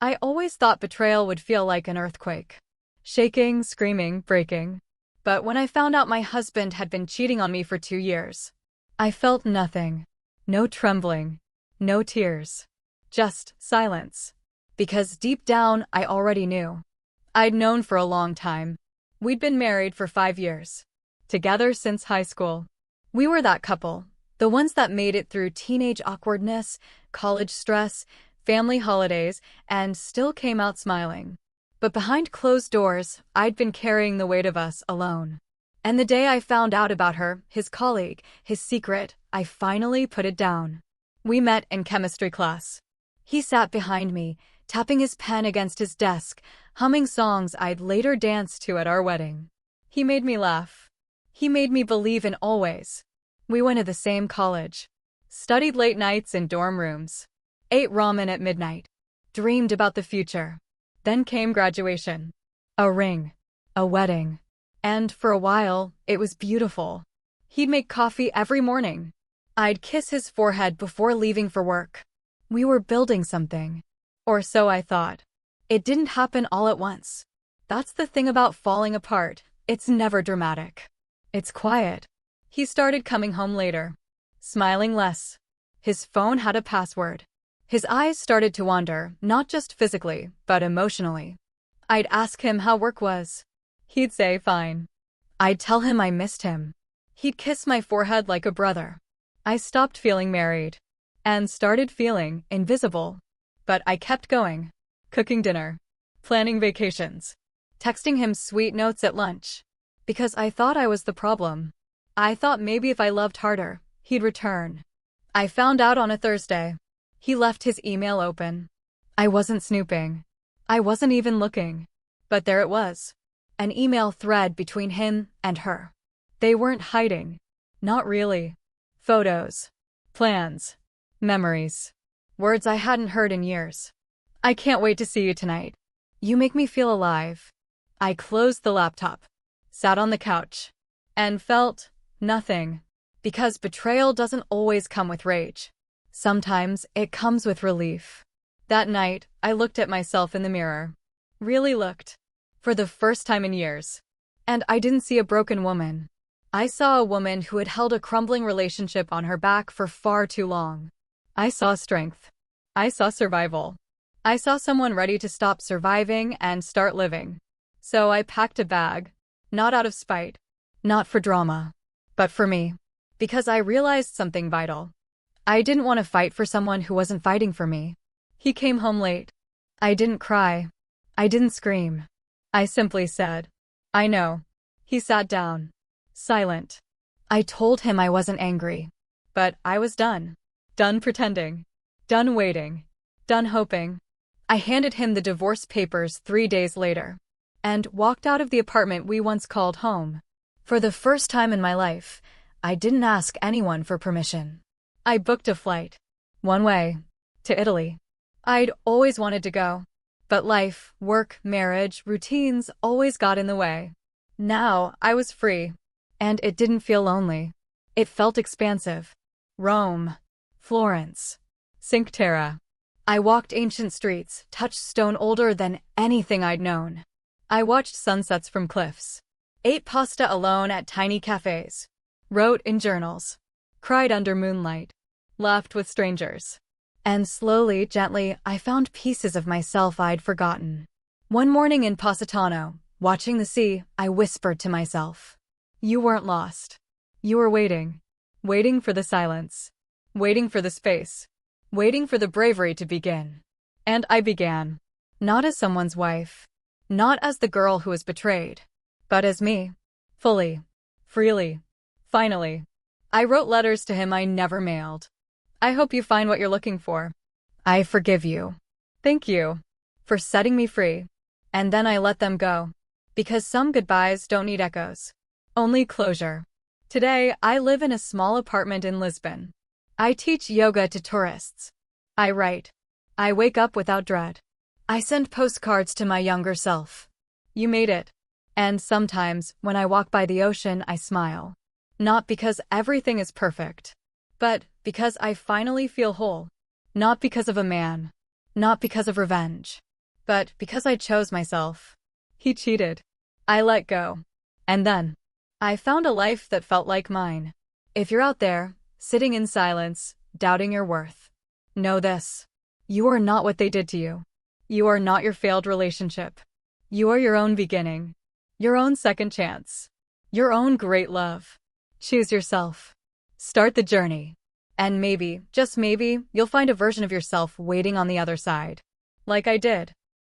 I always thought betrayal would feel like an earthquake. Shaking, screaming, breaking. But when I found out my husband had been cheating on me for 2 years, I felt nothing. No trembling. No tears. Just silence. Because deep down, I already knew. I'd known for a long time. We'd been married for 5 years. Together since high school. We were that couple. The ones that made it through teenage awkwardness, college stress, family holidays, and still came out smiling. But behind closed doors, I'd been carrying the weight of us alone. And the day I found out about her, his colleague, his secret, I finally put it down. We met in chemistry class. He sat behind me, tapping his pen against his desk, humming songs I'd later dance to at our wedding. He made me laugh. He made me believe in always. We went to the same college. Studied late nights in dorm rooms. Ate ramen at midnight. Dreamed about the future. Then came graduation. A ring. A wedding. And for a while, it was beautiful. He'd make coffee every morning. I'd kiss his forehead before leaving for work. We were building something. Or so I thought. It didn't happen all at once. That's the thing about falling apart. It's never dramatic. It's quiet. He started coming home later. Smiling less. His phone had a password. His eyes started to wander, not just physically, but emotionally. I'd ask him how work was. He'd say fine. I'd tell him I missed him. He'd kiss my forehead like a brother. I stopped feeling married. And started feeling invisible. But I kept going. Cooking dinner. Planning vacations. Texting him sweet notes at lunch. Because I thought I was the problem. I thought maybe if I loved harder, he'd return. I found out on a Thursday. He left his email open. I wasn't snooping. I wasn't even looking. But there it was. An email thread between him and her. They weren't hiding. Not really. Photos. Plans. Memories. Words I hadn't heard in years. I can't wait to see you tonight. You make me feel alive. I closed the laptop. Sat on the couch. And felt nothing. Because betrayal doesn't always come with rage. Sometimes it comes with relief. That night, I looked at myself in the mirror. Really looked. For the first time in years. And I didn't see a broken woman. I saw a woman who had held a crumbling relationship on her back for far too long. I saw strength. I saw survival. I saw someone ready to stop surviving and start living. So I packed a bag. Not out of spite. Not for drama. But for me. Because I realized something vital. I didn't want to fight for someone who wasn't fighting for me. He came home late. I didn't cry. I didn't scream. I simply said, I know. He sat down. Silent. I told him I wasn't angry. But I was done. Done pretending. Done waiting. Done hoping. I handed him the divorce papers 3 days later. And walked out of the apartment we once called home. For the first time in my life, I didn't ask anyone for permission. I booked a flight. One way. To Italy. I'd always wanted to go. But life, work, marriage, routines always got in the way. Now, I was free. And it didn't feel lonely. It felt expansive. Rome. Florence. Cinque Terre. I walked ancient streets, touched stone older than anything I'd known. I watched sunsets from cliffs. Ate pasta alone at tiny cafes. Wrote in journals. Cried under moonlight. Laughed with strangers. And slowly, gently, I found pieces of myself I'd forgotten. One morning in Positano, watching the sea, I whispered to myself. You weren't lost. You were waiting. Waiting for the silence. Waiting for the space. Waiting for the bravery to begin. And I began. Not as someone's wife. Not as the girl who was betrayed. But as me. Fully. Freely. Finally. I wrote letters to him I never mailed. I hope you find what you're looking for. I forgive you. Thank you. For setting me free. And then I let them go. Because some goodbyes don't need echoes. Only closure. Today, I live in a small apartment in Lisbon. I teach yoga to tourists. I write. I wake up without dread. I send postcards to my younger self. You made it. And sometimes, when I walk by the ocean, I smile. Not because everything is perfect. But because I finally feel whole. Not because of a man. Not because of revenge. But because I chose myself, he cheated. I let go. And then, I found a life that felt like mine. If you're out there, sitting in silence, doubting your worth, know this. You are not what they did to you. You are not your failed relationship. You are your own beginning. Your own second chance. Your own great love. Choose yourself. Start the journey. And maybe, just maybe, you'll find a version of yourself waiting on the other side. Like I did.